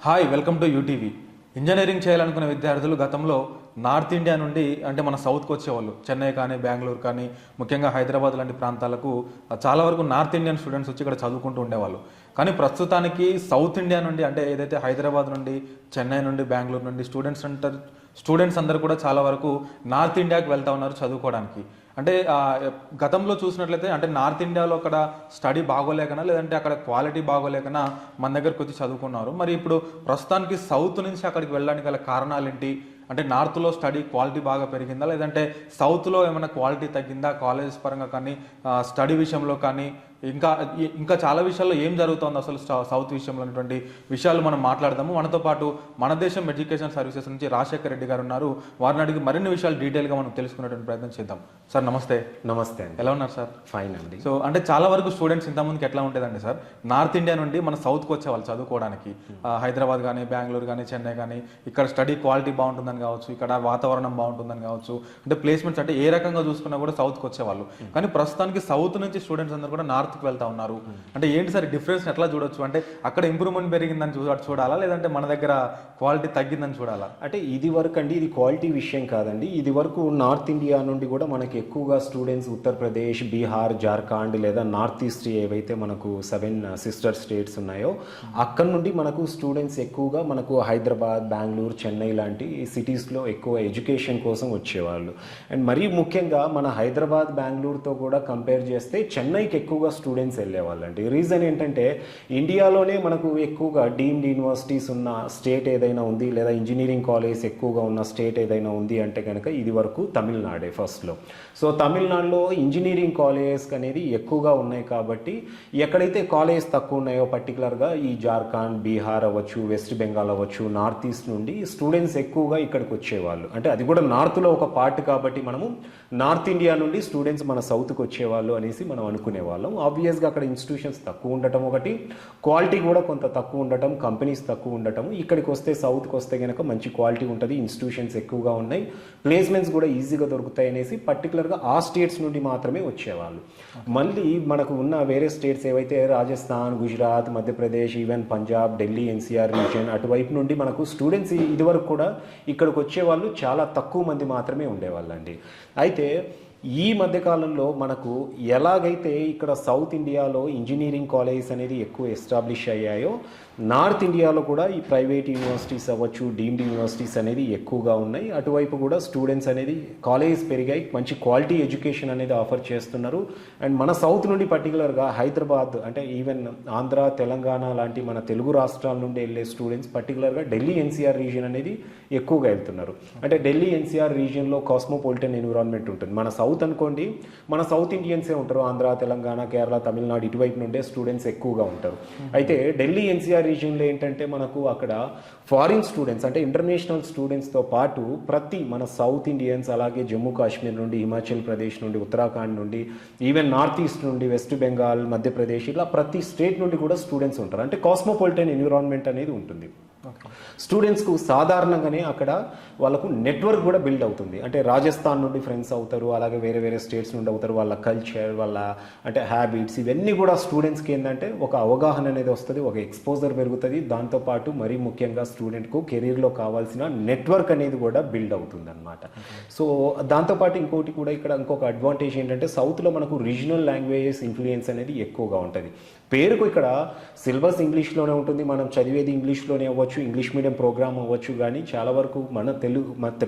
Hi, welcome to UTV. Engineering చేయాలనుకునే విద్యార్థులు గతంలో నార్త్ ఇండియా నుండి అంటే మన సౌత్కి వచ్చేవాళ్ళు. చెన్నై కానీ, బెంగళూరు కానీ, ముఖ్యంగా హైదరాబాద్ లాంటి ప్రాంతాలకు చాలా వరకు నార్త్ ఇండియన్ స్టూడెంట్స్ వచ్చి ఇక్కడ చదువుకుంటూ ఉండేవాళ్ళు. కానీ ప్రస్తుతానికి సౌత్ ఇండియా నుండి అంటే ఏదైతే హైదరాబాద్ నుండి, చెన్నై నుండి, బెంగళూరు నుండి స్టూడెంట్స్ అందరూ కూడా చాలా వరకు నార్త్ ఇండియాకి వెళ్తా ఉన్నారు చదువుకోవడానికి. అంటే గతంలో చూసినట్లయితే అంటే నార్త్ ఇండియాలో అక్కడ స్టడీ బాగోలేకనా లేదంటే అక్కడ క్వాలిటీ బాగోలేకనా మన దగ్గరకు వచ్చి చదువుకున్నారు. మరి ఇప్పుడు ప్రస్తుతానికి సౌత్ నుంచి అక్కడికి వెళ్ళడానికి గల కారణాలు ఏంటి? అంటే నార్త్లో స్టడీ క్వాలిటీ బాగా పెరిగిందా లేదంటే సౌత్లో ఏమైనా క్వాలిటీ తగ్గిందా? కాలేజెస్ పరంగా కానీ, స్టడీ విషయంలో కానీ, ఇంకా ఇంకా చాలా విషయాల్లో ఏం జరుగుతుంది అసలు సౌత్ విషయంలో అనేటువంటి విషయాలు మనం మాట్లాడదాము. మనతో పాటు మన దేశం ఎడ్యుకేషన్ సర్వీసెస్ నుంచి రాజశేఖర్ రెడ్డి గారు ఉన్నారు. వారిని అడిగి మరిన్ని విషయాలు డీటెయిల్గా మనం తెలుసుకునేటువంటి ప్రయత్నం చేద్దాం. సార్ నమస్తే. నమస్తే అండి. ఎలా ఉన్నారు సార్? ఫైన్ అండి. సో అంటే చాలా వరకు స్టూడెంట్స్ ఇంతకుముందుకి ఎట్లా ఉండేదండి సార్, నార్త్ ఇండియా నుండి మన సౌత్కి వచ్చేవాళ్ళు చదువుకోవడానికి. హైదరాబాద్ కానీ, బెంగళూరు కానీ, చెన్నై కానీ, ఇక్కడ స్టడీ క్వాలిటీ బాగుంటుందని కావచ్చు, ఇక్కడ వాతావరణం బాగుంటుందని కావచ్చు, అంటే ప్లేస్మెంట్స్ అంటే ఏ రకంగా చూసుకున్నా కూడా సౌత్కి వచ్చేవాళ్ళు. కానీ ప్రస్తుతానికి సౌత్ నుంచి స్టూడెంట్స్ అందరూ కూడా నార్త్కి వెళ్తా ఉన్నారు. అంటే ఏంటి సార్ డిఫరెన్స్ ఎట్లా చూడొచ్చు? అంటే అక్కడ ఇంప్రూవ్మెంట్ పెరిగిందని చూడాలా లేదంటే మన దగ్గర క్వాలిటీ తగ్గిందని చూడాలా? అంటే ఇది వరకు అండి, ఇది క్వాలిటీ విషయం కాదండి. ఇది వరకు నార్త్ ఇండియా నుండి కూడా మనకి ఎక్కువగా స్టూడెంట్స్ ఉత్తరప్రదేశ్, బీహార్, జార్ఖండ్ లేదా నార్త్ ఈస్ట్ ఏవైతే మనకు 7 సిస్టర్ స్టేట్స్ ఉన్నాయో అక్కడ నుండి మనకు స్టూడెంట్స్ ఎక్కువగా మనకు హైదరాబాద్, బెంగళూరు, చెన్నై లాంటి సిటీస్లో ఎక్కువ ఎడ్యుకేషన్ కోసం వచ్చేవాళ్ళు. అండ్ మరీ ముఖ్యంగా మన హైదరాబాద్, బెంగళూరుతో కూడా కంపేర్ చేస్తే చెన్నైకి ఎక్కువగా స్టూడెంట్స్ వెళ్ళేవాళ్ళండి. రీజన్ ఏంటంటే ఇండియాలోనే మనకు ఎక్కువగా డీమ్డ్ యూనివర్సిటీస్ ఉన్న స్టేట్ ఏదైనా ఉంది లేదా ఇంజనీరింగ్ కాలేజ్ ఎక్కువగా ఉన్న స్టేట్ ఏదైనా ఉంది అంటే కనుక ఇది వరకు తమిళనాడే ఫస్ట్లో. సో తమిళనాడులో ఇంజనీరింగ్ కాలేజెస్ అనేది ఎక్కువగా ఉన్నాయి కాబట్టి ఎక్కడైతే కాలేజ్ తక్కువ ఉన్నాయో పర్టికులర్గా ఈ జార్ఖండ్, బీహార్ అవ్వచ్చు, వెస్ట్ బెంగాల్ అవ్వచ్చు, నార్త్ ఈస్ట్ నుండి స్టూడెంట్స్ ఎక్కువగా ఇక్కడికి వచ్చేవాళ్ళు. అంటే అది కూడా నార్త్లో ఒక పార్ట్ కాబట్టి మనము నార్త్ ఇండియా నుండి స్టూడెంట్స్ మన సౌత్కి వచ్చేవాళ్ళు అనేసి మనం అనుకునేవాళ్ళం. ఆబ్వియస్గా అక్కడ ఇన్స్టిట్యూషన్స్ తక్కువ ఉండటం ఒకటి, క్వాలిటీ కూడా కొంత తక్కువ ఉండటం, కంపెనీస్ తక్కువ ఉండటం. ఇక్కడికి వస్తే సౌత్కి వస్తే కనుక మంచి క్వాలిటీ ఉంటుంది, ఇన్స్టిట్యూషన్స్ ఎక్కువగా ఉన్నాయి, ప్లేస్మెంట్స్ కూడా ఈజీగా దొరుకుతాయి అనేసి పర్టికులర్గా ఆ స్టేట్స్ నుండి మాత్రమే వచ్చేవాళ్ళు. మళ్ళీ మనకు ఉన్న వేరే స్టేట్స్ ఏవైతే Rajasthan, Gujarat, Madhya Pradesh, even Punjab, Delhi, NCR region అటువైపు నుండి మనకు స్టూడెంట్స్ ఇదివరకు కూడా ఇక్కడికి వచ్చేవాళ్ళు చాలా తక్కువ మంది మాత్రమే ఉండేవాళ్ళండి. అయితే ఈ మధ్యకాలంలో మనకు ఎలాగైతే ఇక్కడ సౌత్ ఇండియాలో ఇంజనీరింగ్ కాలేజెస్ అనేది ఎక్కువ ఎస్టాబ్లిష్ అయ్యాయో నార్త్ ఇండియాలో కూడా ఈ ప్రైవేట్ యూనివర్సిటీస్ అవ్వచ్చు, డీమ్డ్ యూనివర్సిటీస్ అనేది ఎక్కువగా ఉన్నాయి. అటువైపు కూడా స్టూడెంట్స్ అనేది కాలేజెస్ పెరిగాయి, మంచి క్వాలిటీ ఎడ్యుకేషన్ అనేది ఆఫర్ చేస్తున్నారు. అండ్ మన సౌత్ నుండి పర్టికులర్గా హైదరాబాద్ అంటే ఈవెన్ ఆంధ్ర, తెలంగాణ లాంటి మన తెలుగు రాష్ట్రాల నుండి వెళ్ళే స్టూడెంట్స్ పర్టికులర్గా ఢిల్లీ ఎన్సీఆర్ రీజియన్ అనేది ఎక్కువగా వెళ్తున్నారు. అంటే ఢిల్లీ ఎన్సీఆర్ రీజియన్లో కాస్మోపాలిటన్ ఎన్విరాన్మెంట్ ఉంటుంది. మన సౌత్ అనుకోండి, మన సౌత్ ఇండియన్సే ఉంటారు, ఆంధ్ర, తెలంగాణ, కేరళ, తమిళనాడు ఇటువైపు నుండే స్టూడెంట్స్ ఎక్కువగా ఉంటారు. అయితే ఢిల్లీ ఎన్సీఆర్ రీజియన్లో ఏంటంటే మనకు అక్కడ ఫారిన్ స్టూడెంట్స్ అంటే ఇంటర్నేషనల్ స్టూడెంట్స్తో పాటు ప్రతి మన సౌత్ ఇండియన్స్, అలాగే జమ్మూ కాశ్మీర్ నుండి, హిమాచల్ ప్రదేశ్ నుండి, ఉత్తరాఖండ్ నుండి, ఈవెన్ నార్త్ ఈస్ట్ నుండి, వెస్ట్ బెంగాల్, మధ్యప్రదేశ్, ఇలా ప్రతి స్టేట్ నుండి కూడా స్టూడెంట్స్ ఉంటారు. అంటే కాస్మోపాలిటన్ ఎన్విరాన్మెంట్ అనేది ఉంటుంది. స్టూడెంట్స్కు సాధారణంగానే అక్కడ వాళ్ళకు నెట్వర్క్ కూడా బిల్డ్ అవుతుంది. అంటే రాజస్థాన్ నుండి ఫ్రెండ్స్ అవుతారు, అలాగే వేరే వేరే స్టేట్స్ నుండి అవుతారు. వాళ్ళ కల్చర్, వాళ్ళ అంటే హ్యాబిట్స్ ఇవన్నీ కూడా స్టూడెంట్స్కి ఏంటంటే ఒక అవగాహన అనేది వస్తుంది, ఒక ఎక్స్పోజర్ పెరుగుతుంది. దాంతోపాటు మరీ ముఖ్యంగా స్టూడెంట్కు కెరీర్లో కావాల్సిన నెట్వర్క్ అనేది కూడా బిల్డ్ అవుతుంది అనమాట. సో దాంతోపాటు ఇంకోటి కూడా ఇక్కడ ఇంకొక అడ్వాంటేజ్ ఏంటంటే సౌత్లో మనకు రీజనల్ లాంగ్వేజెస్ ఇన్ఫ్లుయెన్స్ అనేది ఎక్కువగా ఉంటుంది. పేరుకు ఇక్కడ సిలబస్ ఇంగ్లీష్లోనే ఉంటుంది, మనం చదివేది ఇంగ్లీష్లోనే అవ్వచ్చు, ఇంగ్లీష్ మీడియం ప్రోగ్రామ్ అవ్వచ్చు. కానీ చాలా వరకు మన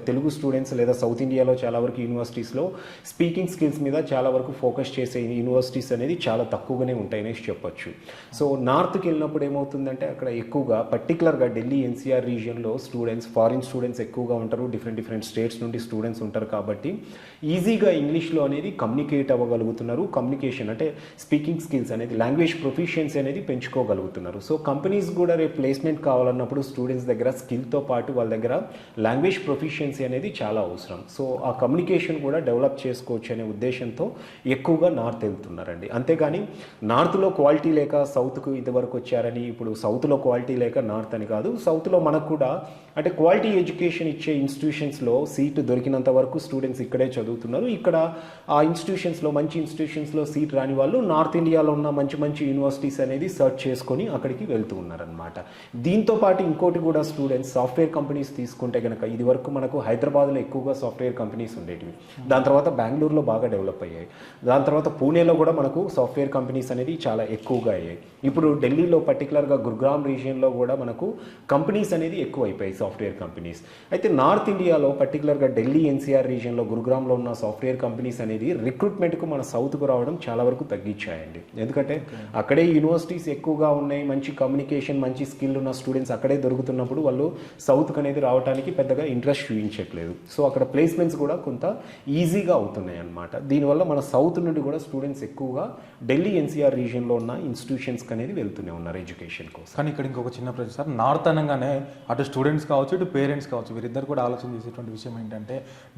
తెలుగు స్టూడెంట్స్ లేదా సౌత్ ఇండియాలో చాలా వరకు యూనివర్సిటీస్లో స్పీకింగ్ స్కిల్స్ మీద చాలా వరకు ఫోకస్ చేసే యూనివర్సిటీస్ అనేది చాలా తక్కువగానే ఉంటాయని చెప్పొచ్చు. సో నార్త్కి వెళ్ళినప్పుడు ఏమవుతుందంటే అక్కడ ఎక్కువగా పర్టికులర్గా ఢిల్లీ ఎన్సీఆర్ రీజియన్లో స్టూడెంట్స్, ఫారిన్ స్టూడెంట్స్ ఎక్కువగా ఉంటారు, డిఫరెంట్ స్టేట్స్ నుండి స్టూడెంట్స్ ఉంటారు. కాబట్టి ఈజీగా ఇంగ్లీష్లో అనేది కమ్యూనికేట్ అవ్వగలుగుతున్నారు. కమ్యూనికేషన్ అంటే స్పీకింగ్ స్కిల్స్ అనేది, లాంగ్వేజ్ ప్రొఫిషియన్సీ అనేది పెంచుకోగలుగుతున్నారు. సో కంపెనీస్ కూడా రేపు ప్లేస్మెంట్ కావాలన్నప్పుడు స్టూడెంట్స్ దగ్గర స్కిల్తో పాటు వాళ్ళ దగ్గర లాంగ్వేజ్ ప్రొఫిషియన్సీ అనేది చాలా అవసరం. సో ఆ కమ్యూనికేషన్ కూడా డెవలప్ చేసుకోవచ్చు అనే ఉద్దేశంతో ఎక్కువగా నార్త్ వెళ్తున్నారండి. అంతేగాని నార్త్లో క్వాలిటీ లేక సౌత్కు ఇంతవరకు వచ్చారని, ఇప్పుడు సౌత్లో క్వాలిటీ లేక నార్త్ అని కాదు. సౌత్లో మనకు కూడా అంటే క్వాలిటీ ఎడ్యుకేషన్ ఇచ్చే ఇన్స్టిట్యూషన్స్లో సీట్ దొరికినంత వరకు స్టూడెంట్స్ ఇక్కడే చదువుతున్నారు. ఇక్కడ ఆ ఇన్స్టిట్యూషన్స్లో మంచి ఇన్స్టిట్యూషన్స్లో సీట్ రాని వాళ్ళు నార్త్ ఇండియాలో ఉన్న మంచి యూనివర్సిటీస్ అనేది సర్చ్ చేసుకొని అక్కడికి వెళ్తూ ఉన్నారనమాట. దీంతో పాటు ఇంకోటి కూడా స్టూడెంట్స్ సాఫ్ట్వేర్ కంపెనీస్ తీసుకుంటే కనుక ఇది వరకు మనకు హైదరాబాద్లో ఎక్కువగా సాఫ్ట్వేర్ కంపెనీస్ ఉండేటివి. దాని తర్వాత బెంగళూరులో బాగా డెవలప్ అయ్యాయి. దాని తర్వాత పూణేలో కూడా మనకు సాఫ్ట్వేర్ కంపెనీస్ అనేది చాలా ఎక్కువగా అయ్యాయి. ఇప్పుడు ఢిల్లీలో పర్టికులర్గా గుర్గామ్ రీజియన్లో కూడా మనకు కంపెనీస్ అనేది ఎక్కువ అయిపోయాయి సాఫ్ట్వేర్ కంపెనీస్. అయితే నార్త్ ఇండియాలో పర్టికులర్గా ఢిల్లీ ఎన్సీఆర్ రీజియన్లో గురుగ్రామ్లో ఉన్న సాఫ్ట్వేర్ కంపెనీస్ అనేది రిక్రూట్మెంట్కు మన సౌత్కు రావడం చాలా వరకు తగ్గించాయండి. ఎందుకంటే అక్కడే యూనివర్సిటీస్ ఎక్కువగా ఉన్నాయి, మంచి కమ్యూనికేషన్ మంచి స్కిల్ ఉన్న స్టూడెంట్స్ అక్కడే దొరుకుతున్నప్పుడు వాళ్ళు సౌత్కి అనేది రావడానికి పెద్దగా ఇంట్రెస్ట్ చూపించట్లేదు. సో అక్కడ ప్లేస్మెంట్స్ కూడా కొంత ఈజీగా అవుతున్నాయి అన్నమాట. దీనివల్ల మన సౌత్ నుండి కూడా స్టూడెంట్స్ ఎక్కువగా ఢిల్లీ ఎన్సీఆర్ రీజియన్లో ఉన్న ఇన్స్టిట్యూషన్స్కి అనేది వెళ్తూనే ఉన్నారు ఎడ్యుకేషన్ కోసం. కానీ ఇక్కడ ఇంకొక చిన్న ప్రశ్న సార్, నార్త్ అనగానే అటు స్టూడెంట్స్ కావచ్చు ఇటు పేరెంట్స్ కావచ్చు వీరిద్దరు కూడా ఆలోచన చేసేటువంటి విషయం ఏంటంటే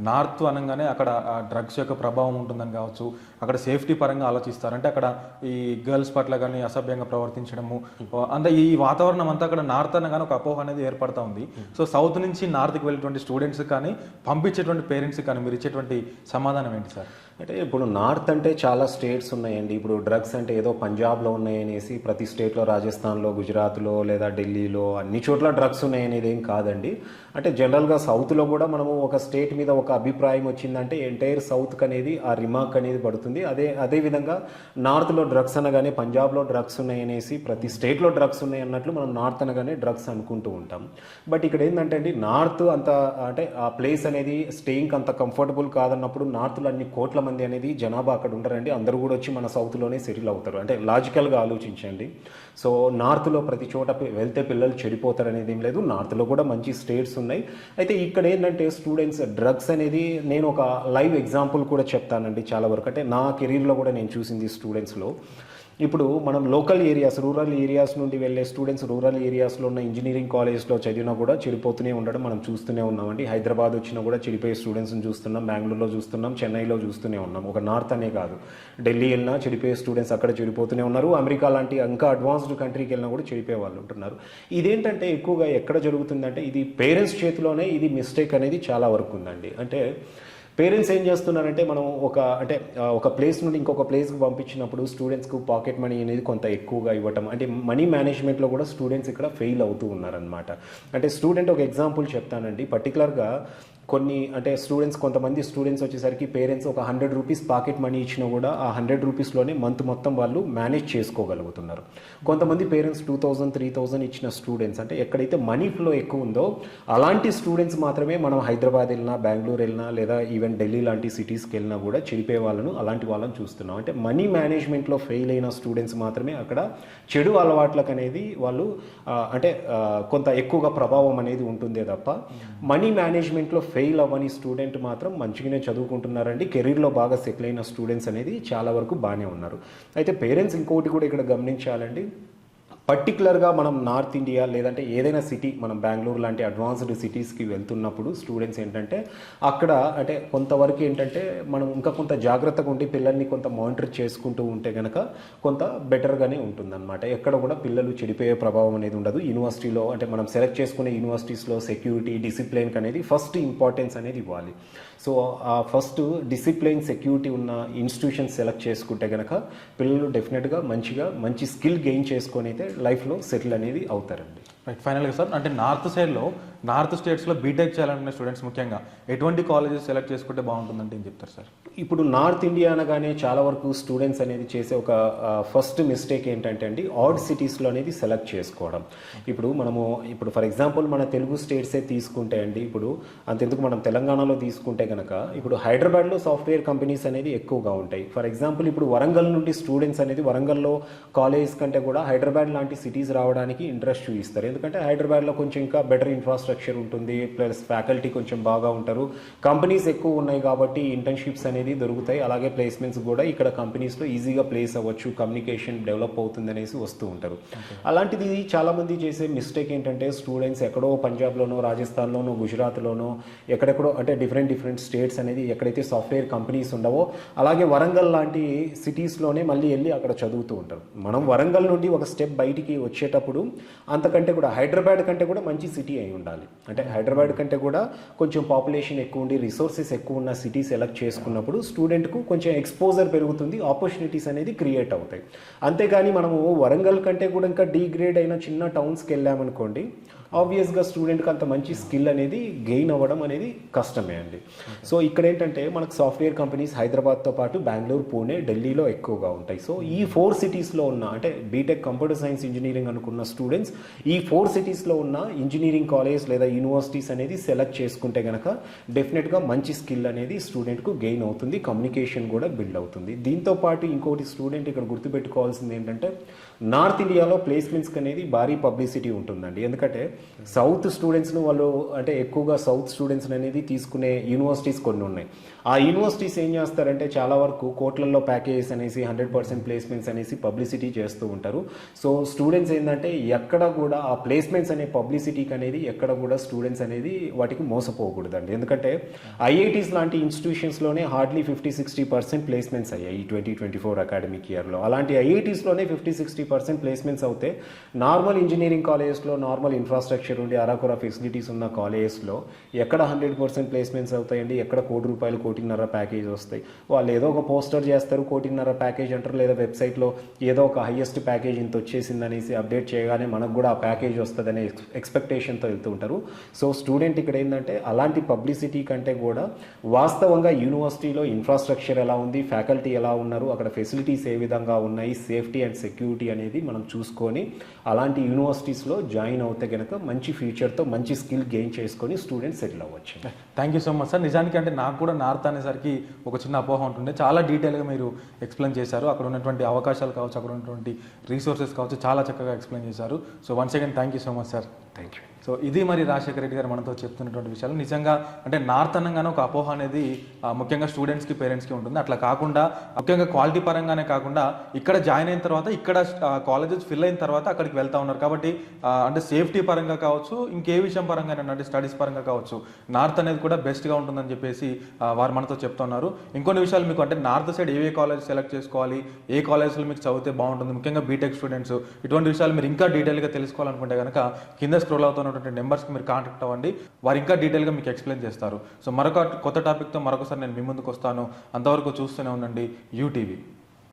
నార్త్ అనగానే అక్కడ డ్రగ్స్ యొక్క ప్రభావం ఉంటుందని కావచ్చు, అక్కడ సేఫ్టీ పరంగా ఆలోచిస్తారు. అంటే అక్కడ ఈ గర్ల్స్ పట్ల కానీ అసభ్యంగా ప్రవర్తించడము, అంటే ఈ వాతావరణం అంతా అక్కడ నార్త్ అనగానే ఒక అపోహ అనేది ఏర్పడతా ఉంది. సో సౌత్ నుంచి నార్త్కి వెళ్ళేటువంటి స్టూడెంట్స్ కానీ పంపించేటువంటి పేరెంట్స్ కానీ మీరు ఇచ్చేటువంటి సమాధానం ఏంటి సార్? అంటే ఇప్పుడు నార్త్ అంటే చాలా స్టేట్స్ ఉన్నాయండి. ఇప్పుడు డ్రగ్స్ అంటే ఏదో పంజాబ్లో ఉన్నాయనేసి ప్రతి స్టేట్లో రాజస్థాన్లో గుజరాత్లో లేదా ఢిల్లీలో అన్ని చోట్ల డ్రగ్స్ ఉన్నాయనేది ఏం కాదండి. అంటే జనరల్గా సౌత్లో కూడా మనము ఒక స్టేట్ మీద ఒక అభిప్రాయం వచ్చిందంటే ఎంటైర్ సౌత్కి అనేది ఆ రిమార్క్ అనేది పడుతుంది. అదేవిధంగా నార్త్లో డ్రగ్స్ అనగానే పంజాబ్లో డ్రగ్స్ ఉన్నాయనేసి ప్రతి స్టేట్లో డ్రగ్స్ ఉన్నాయి అన్నట్లు మనం నార్త్ అనగానే డ్రగ్స్ అనుకుంటూ ఉంటాం. బట్ ఇక్కడ ఏంటంటే అండి నార్త్ అంత అంటే ఆ ప్లేస్ అనేది స్టేయింగ్ అంత కంఫర్టబుల్ కాదన్నప్పుడు నార్త్లో అన్ని కోట్ల మంది అనేది జనాభా అక్కడ ఉంటారండి. అందరూ కూడా వచ్చి మన సౌత్లోనే సెటిల్ అవుతారు. అంటే లాజికల్గా ఆలోచించండి. సో నార్త్లో ప్రతి చోట వెళ్తే పిల్లలు చెడిపోతారు అనేది ఏం లేదు. నార్త్లో కూడా మంచి స్టేట్స్ ఉన్నాయి. అయితే ఇక్కడ ఏంటంటే స్టూడెంట్స్ డ్రగ్స్ అనేది నేను ఒక లైవ్ ఎగ్జాంపుల్ కూడా చెప్తానండి చాలా వరకు. అంటే నా కెరీర్లో కూడా నేను చూసింది స్టూడెంట్స్లో. ఇప్పుడు మనం లోకల్ ఏరియాస్ రూరల్ ఏరియాస్ నుండి వెళ్ళే స్టూడెంట్స్ రూరల్ ఏరియాస్లో ఉన్న ఇంజనీరింగ్ కాలేజ్లో చదివినా కూడా చెడిపోతూనే ఉండడం మనం చూస్తూనే ఉన్నామండి. హైదరాబాద్ వచ్చినా కూడా చెడిపోయే స్టూడెంట్స్ని చూస్తున్నాం, బెంగళూరులో చూస్తున్నాం, చెన్నైలో చూస్తూనే ఉన్నాం. ఒక నార్త్ అనే కాదు, ఢిల్లీ వెళ్ళినా చెడిపోయే స్టూడెంట్స్ అక్కడ చెడిపోతూనే ఉన్నారు. అమెరికా లాంటి ఇంకా అడ్వాన్స్డ్ కంట్రీకి వెళ్ళినా కూడా చెడిపోయే వాళ్ళు ఉంటున్నారు. ఇదేంటంటే ఎక్కువగా ఎక్కడ జరుగుతుందంటే ఇది పేరెంట్స్ చేతిలోనే ఇది మిస్టేక్ అనేది చాలా వరకు ఉందండి. అంటే పేరెంట్స్ ఏం చేస్తున్నారంటే మనం ఒక ప్లేస్ నుండి ఇంకొక ప్లేస్కి పంపించినప్పుడు స్టూడెంట్స్కు పాకెట్ మనీ అనేది కొంత ఎక్కువగా ఇవ్వటం, అంటే మనీ మేనేజ్మెంట్లో కూడా స్టూడెంట్స్ ఇక్కడ ఫెయిల్ అవుతూ ఉన్నారనమాట. అంటే స్టూడెంట్ ఒక ఎగ్జాంపుల్ చెప్తానండి. పర్టికులర్గా కొంతమంది స్టూడెంట్స్ వచ్చేసరికి పేరెంట్స్ ఒక 100 రూపీస్ పాకెట్ మనీ ఇచ్చినా కూడా ఆ 100 రూపీస్లోనే మంత్ మొత్తం వాళ్ళు మేనేజ్ చేసుకోగలుగుతున్నారు. కొంతమంది పేరెంట్స్ 2000, 3000 ఇచ్చిన స్టూడెంట్స్, అంటే ఎక్కడైతే మనీ ఫ్లో ఎక్కువ ఉందో అలాంటి స్టూడెంట్స్ మాత్రమే మనం హైదరాబాద్ వెళ్ళినా, బెంగళూరు వెళ్ళినా లేదా ఈవెన్ ఢిల్లీ లాంటి సిటీస్కి వెళ్ళినా కూడా చెడిపోయే అలాంటి వాళ్ళని చూస్తున్నాం. అంటే మనీ మేనేజ్మెంట్లో ఫెయిల్ అయిన స్టూడెంట్స్ మాత్రమే అక్కడ చెడు అలవాట్లకు అనేది వాళ్ళు కొంత ఎక్కువగా ప్రభావం అనేది ఉంటుందే తప్ప మనీ మేనేజ్మెంట్లో ఫెయిల్ అవ్వని స్టూడెంట్ మాత్రం మంచిగానే చదువుకుంటున్నారండి. కెరీర్లో బాగా సెటిల్ అయిన స్టూడెంట్స్ అనేది చాలా వరకు బాగానే ఉన్నారు. అయితే పేరెంట్స్ ఇంకోటి కూడా ఇక్కడ గమనించాలండి. పర్టికులర్గా మనం నార్త్ ఇండియా లేదంటే ఏదైనా సిటీ, మనం బెంగళూరు లాంటి అడ్వాన్స్డ్ సిటీస్కి వెళ్తున్నప్పుడు స్టూడెంట్స్ ఏంటంటే అక్కడ కొంతవరకు ఏంటంటే మనం ఇంకా కొంత జాగ్రత్తగా ఉండి పిల్లల్ని కొంత మానిటర్ చేసుకుంటూ ఉంటే కనుక కొంత బెటర్గానే ఉంటుందన్నమాట. ఎక్కడ కూడా పిల్లలు చెడిపోయే ప్రభావం అనేది ఉండదు. యూనివర్సిటీలో మనం సెలెక్ట్ చేసుకునే యూనివర్సిటీస్లో సెక్యూరిటీ, డిసిప్లిన్కి అనేది ఫస్ట్ ఇంపార్టెన్స్ అనేది ఇవ్వాలి. సో ఆ ఫస్ట్ డిసిప్లిన్, సెక్యూరిటీ ఉన్న ఇన్స్టిట్యూషన్ సెలెక్ట్ చేసుకుంటే కనుక పిల్లలు డెఫినెట్గా మంచి స్కిల్ గెయిన్ చేసుకొని అయితే లైఫ్లో సెటిల్ అనేది అవుతారండి. రైట్. ఫైనల్గా సార్, అంటే నార్త్ స్టేట్స్లో బీటెక్ చేయాలనుకునే స్టూడెంట్స్ ముఖ్యంగా ఎటువంటి కాలేజెస్ సెలెక్ట్ చేసుకుంటే బాగుంటుందంటే ఏం చెప్తారు సార్? ఇప్పుడు నార్త్ ఇండియా అనగానే చాలా వరకు స్టూడెంట్స్ అనేది చేసే ఒక ఫస్ట్ మిస్టేక్ ఏంటంటే అండి ఆడ్ సిటీస్లో అనేది సెలెక్ట్ చేసుకోవడం. ఇప్పుడు ఫర్ ఎగ్జాంపుల్ మన తెలుగు స్టేట్సే తీసుకుంటే అండి, ఇప్పుడు అంతెందుకు మనం తెలంగాణలో తీసుకుంటే కనుక ఇప్పుడు హైదరాబాద్లో సాఫ్ట్వేర్ కంపెనీస్ అనేది ఎక్కువగా ఉంటాయి. ఫర్ ఎగ్జాంపుల్ ఇప్పుడు వరంగల్ నుండి స్టూడెంట్స్ అనేది వరంగల్లో కాలేజ్ కంటే కూడా హైదరాబాద్ లాంటి సిటీస్ రావడానికి ఇంట్రెస్ట్ చూపిస్తారు. ఎందుకంటే హైదరాబాద్లో కొంచెం ఇంకా బెటర్ ఇన్ఫ్రాస్ట్రక్చర్ ఉంటుంది, ప్లస్ ఫ్యాకల్టీ కొంచెం బాగా ఉంటారు, కంపెనీస్ ఎక్కువ ఉన్నాయి కాబట్టి ఇంటర్న్షిప్స్ అనేది దొరుకుతాయి, అలాగే ప్లేస్మెంట్స్ కూడా ఇక్కడ కంపెనీస్లో ఈజీగా ప్లేస్ అవ్వచ్చు, కమ్యూనికేషన్ డెవలప్ అవుతుంది అనేసి వస్తూ ఉంటారు. అలాంటిది చాలామంది చేసే మిస్టేక్ ఏంటంటే స్టూడెంట్స్ ఎక్కడో పంజాబ్లోనో, రాజస్థాన్లోనో, గుజరాత్లోనో ఎక్కడెక్కడో డిఫరెంట్ స్టేట్స్ అనేది ఎక్కడైతే సాఫ్ట్వేర్ కంపెనీస్ ఉండవో అలాగే వరంగల్ లాంటి సిటీస్లోనే మళ్ళీ వెళ్ళి అక్కడ చదువుతూ ఉంటారు. మనం వరంగల్ నుండి ఒక స్టెప్ బయటికి వచ్చేటప్పుడు అంతకంటే కూడా కూడా హైదరాబాద్ కంటే కూడా మంచి సిటీ అయి ఉండాలి. అంటే హైదరాబాద్ కంటే కూడా కొంచెం పాపులేషన్ ఎక్కువ ఉండి రిసోర్సెస్ ఎక్కువ ఉన్న సిటీ సెలెక్ట్ చేసుకున్నప్పుడు స్టూడెంట్కు కొంచెం ఎక్స్పోజర్ పెరుగుతుంది, ఆపర్చునిటీస్ అనేది క్రియేట్ అవుతాయి. అంతేగాని మనము వరంగల్ కంటే కూడా ఇంకా డిగ్రేడ్ అయిన చిన్న టౌన్స్కి వెళ్ళామనుకోండి, ఆబ్వియస్గా స్టూడెంట్కి అంత మంచి స్కిల్ అనేది గెయిన్ అవ్వడం అనేది కష్టమే అండి. సో ఇక్కడ ఏంటంటే మనకు సాఫ్ట్వేర్ కంపెనీస్ హైదరాబాద్తో పాటు బెంగళూరు, పూణే, ఢిల్లీలో ఎక్కువగా ఉంటాయి. సో ఈ 4 సిటీస్లో ఉన్న అంటే బీటెక్ కంప్యూటర్ సైన్స్ ఇంజనీరింగ్ అనుకున్న స్టూడెంట్స్ ఈ 4 సిటీస్లో ఉన్న ఇంజనీరింగ్ కాలేజ్ లేదా యూనివర్సిటీస్ అనేది సెలెక్ట్ చేసుకుంటే కనుక డెఫినెట్గా మంచి స్కిల్ అనేది స్టూడెంట్కు గెయిన్ అవుతుంది, కమ్యూనికేషన్ కూడా బిల్డ్ అవుతుంది. దీంతో పాటు ఇంకోటి స్టూడెంట్ ఇక్కడ గుర్తుపెట్టుకోవాల్సింది ఏంటంటే నార్త్ ఇండియాలో ప్లేస్మెంట్స్కి అనేది భారీ పబ్లిసిటీ ఉంటుందండి. ఎందుకంటే సౌత్ స్టూడెంట్స్ను వాళ్ళు అంటే ఎక్కువగా సౌత్ స్టూడెంట్స్ అనేది తీసుకునే యూనివర్సిటీస్ కొన్ని ఉన్నాయి. ఆ యూనివర్సిటీస్ ఏం చేస్తారంటే చాలా వరకు కోట్లలో ప్యాకేజెస్ అనేసి 100% ప్లేస్మెంట్స్ అనేసి పబ్లిసిటీ చేస్తూ ఉంటారు. సో స్టూడెంట్స్ ఏంటంటే ఎక్కడ కూడా ఆ ప్లేస్మెంట్స్ అనే పబ్లిసిటీకి అనేది ఎక్కడ కూడా స్టూడెంట్స్ అనేది వాటికి మోసపోకూడదండి. ఎందుకంటే ఐఐటీస్ లాంటి ఇన్స్టిట్యూషన్స్లోనే హార్డ్లీ 50-60% ప్లేస్మెంట్స్ అయ్యాయి ఈ 2024 అకాడమిక్ ఇయర్లో. అలాంటి ఐఐటీస్లోనే 50-60% ప్లేస్మెంట్స్ అవుతే నార్మల్ ఇంజనీరింగ్ కాలేజెస్లో నార్మల్ ఇన్ఫ్రాస్ట్రక్చర్ ఉండి అరాకొర ఫెసిలిటీస్ ఉన్న కాలేజెస్లో ఎక్కడ 100% ప్లేస్మెంట్స్ అవుతాయండి, ఎక్కడ ₹1,00,00,000 ప్యాకేజ్ వస్తాయి. వాళ్ళు ఏదో ఒక పోస్టర్ చేస్తారు, ₹1,00,00,000 ప్యాకేజ్ అంటారు, లేదా వెబ్సైట్లో ఏదో ఒక హైయెస్ట్ ప్యాకేజ్ ఇంత వచ్చేసింది అనేసి అప్డేట్ చేయగానే మనకు కూడా ఆ ప్యాకేజ్ వస్తుందనే ఎక్స్పెక్టేషన్తో వెళ్తూ ఉంటారు. సో స్టూడెంట్ ఇక్కడ ఏంటంటే అలాంటి పబ్లిసిటీ కంటే కూడా వాస్తవంగా యూనివర్సిటీలో ఇన్ఫ్రాస్ట్రక్చర్ ఎలా ఉంది, ఫ్యాకల్టీ ఎలా ఉన్నారు, అక్కడ ఫెసిలిటీస్ ఏ విధంగా ఉన్నాయి, సేఫ్టీ అండ్ సెక్యూరిటీ అనేది మనం చూసుకొని అలాంటి యూనివర్సిటీస్లో జాయిన్ అవుతే కనుక మంచి ఫ్యూచర్తో మంచి స్కిల్ గెయిన్ చేసుకొని స్టూడెంట్స్ సెటిల్ అవ్వచ్చు. Thank you so much sir. నిజానికి అంటే నాకు కూడా నార్త్ అనేసరికి ఒక చిన్న అపోహ ఉంటుండే, చాలా డీటెయిల్గా మీరు ఎక్స్ప్లెయిన్ చేశారు. అక్కడ ఉన్నటువంటి అవకాశాలు కావచ్చు, అక్కడ ఉన్నటువంటి రీసోర్సెస్ కావచ్చు, చాలా చక్కగా ఎక్స్ప్లెయిన్ చేశారు. So once again thank you so much sir. Thank you. So ఇది మరి రాజశేఖర రెడ్డి గారు మనతో చెప్తున్నటువంటి విషయాలు. నిజంగా అంటే నార్త్ అనగానే ఒక అపోహ అనేది ముఖ్యంగా స్టూడెంట్స్కి, పేరెంట్స్కి ఉంటుంది. అట్లా కాకుండా ముఖ్యంగా క్వాలిటీ పరంగానే కాకుండా ఇక్కడ జాయిన్ అయిన తర్వాత, ఇక్కడ కాలేజెస్ ఫిల్ అయిన తర్వాత అక్కడికి వెళ్తూ ఉన్నారు. కాబట్టి అంటే సేఫ్టీ పరంగా కావచ్చు, ఇంకే విషయం పరంగా అంటే స్టడీస్ పరంగా కావచ్చు, నార్త్ అనేది కూడా బెస్ట్గా ఉంటుందని చెప్పేసి వారు మనతో చెప్తున్నారు. ఇంకొన్ని విషయాలు మీకు అంటే నార్త్ సైడ్ ఏ కాలేజ్ సెలెక్ట్ చేసుకోవాలి, ఏ కాలేజ్లో మీకు చదివితే బాగుంటుంది, ముఖ్యంగా బీటెక్ స్టూడెంట్స్, ఇటువంటి విషయాలు మీరు ఇంకా డీటెయిల్గా తెలుసుకోవాలనుకుంటే కనుక కింద స్క్రోల్ అవుతున్నటువంటి నెంబర్స్కి మీరు కాంటాక్ట్ అవ్వండి. వారు ఇంకా డీటెయిల్గా మీకు ఎక్స్ప్లెయిన్ చేస్తారు. సో మరొక కొత్త టాపిక్తో మరొకసారి నేను మీ ముందుకు వస్తాను. అంతవరకు చూస్తూనే ఉండండి యూటీవీ.